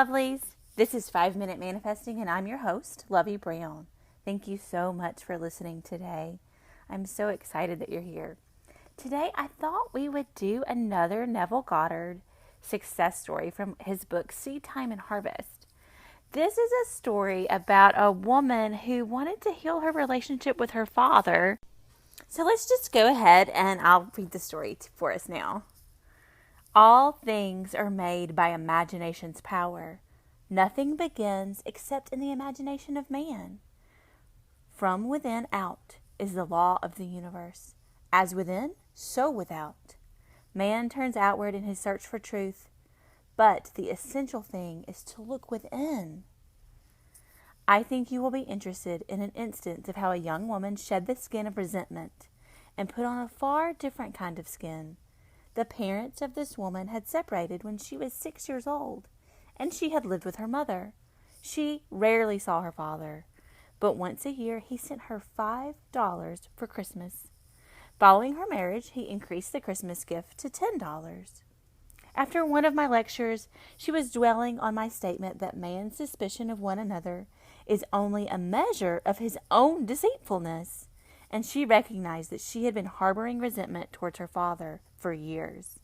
lovelies. This is 5 Minute Manifesting, and I'm your host, Lovey Brown. Thank you so much for listening today. I'm so excited that you're here. Today, I thought we would do another Neville Goddard success story from his book, Seedtime and Harvest. This is a story about a woman who wanted to heal her relationship with her father. So let's just go ahead and I'll read the story for us now. All things are made by imagination's power. Nothing begins except in the imagination of man. From within out is the law of the universe. As within, so without. Man turns outward in his search for truth, but the essential thing is to look within. I think you will be interested in an instance of how a young woman shed the skin of resentment and put on a far different kind of skin. The parents of this woman had separated when she was 6 years old, and she had lived with her mother. She rarely saw her father, but once a year he sent her $5 for Christmas. Following her marriage, he increased the Christmas gift to $10. After one of my lectures, she was dwelling on my statement that man's suspicion of one another is only a measure of his own deceitfulness, and she recognized that she had been harboring resentment towards her father for years.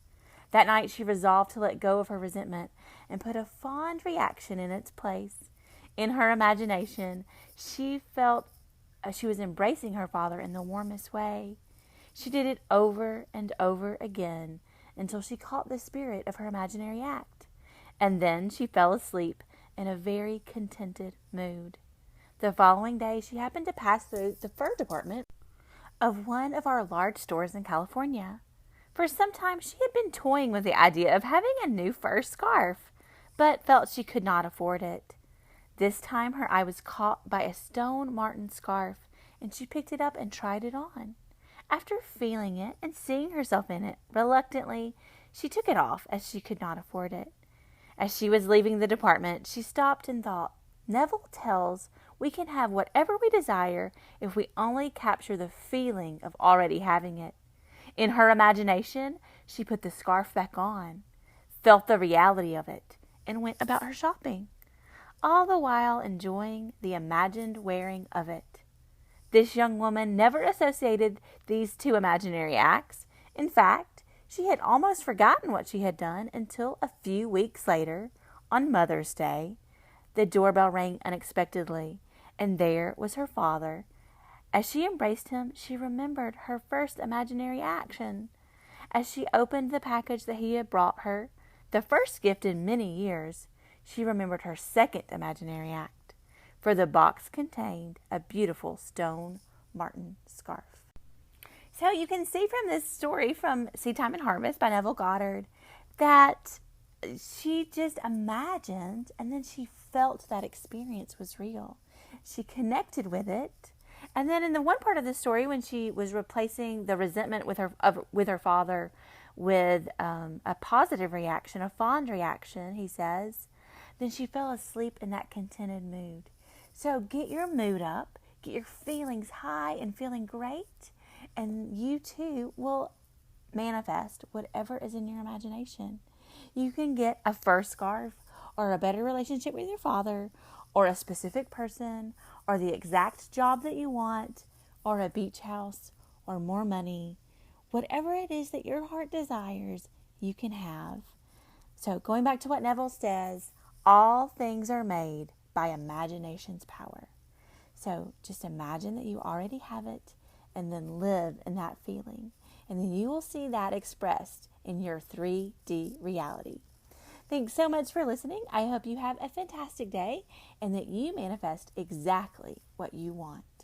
That night she resolved to let go of her resentment and put a fond reaction in its place. In her imagination, she felt she was embracing her father in the warmest way. She did it over and over again until she caught the spirit of her imaginary act, and then she fell asleep in a very contented mood. The following day, she happened to pass through the fur department of one of our large stores in California. For some time, she had been toying with the idea of having a new fur scarf, but felt she could not afford it. This time, her eye was caught by a stone marten scarf, and she picked it up and tried it on. After feeling it and seeing herself in it, reluctantly, she took it off as she could not afford it. As she was leaving the department, she stopped and thought, Neville tells we can have whatever we desire if we only capture the feeling of already having it. In her imagination, she put the scarf back on, felt the reality of it, and went about her shopping, all the while enjoying the imagined wearing of it. This young woman never associated these two imaginary acts. In fact, she had almost forgotten what she had done until a few weeks later, on Mother's Day, the doorbell rang unexpectedly, and there was her father. As she embraced him, she remembered her first imaginary action. As she opened the package that he had brought her, the first gift in many years, she remembered her second imaginary act, for the box contained a beautiful stone marten scarf. So you can see from this story from Seedtime and Harvest by Neville Goddard that she just imagined and then she felt that experience was real. She connected with it. And then in the one part of the story when she was replacing the resentment with her father with a positive reaction, a fond reaction, he says, then she fell asleep in that contented mood. So get your mood up, get your feelings high and feeling great, and you too will manifest whatever is in your imagination. You can get a fur scarf or a better relationship with your father or a specific person or the exact job that you want or a beach house or more money. Whatever it is that your heart desires, you can have. So going back to what Neville says, all things are made by imagination's power. So just imagine that you already have it and then live in that feeling. And then you will see that expressed in your 3D reality. Thanks so much for listening. I hope you have a fantastic day and that you manifest exactly what you want.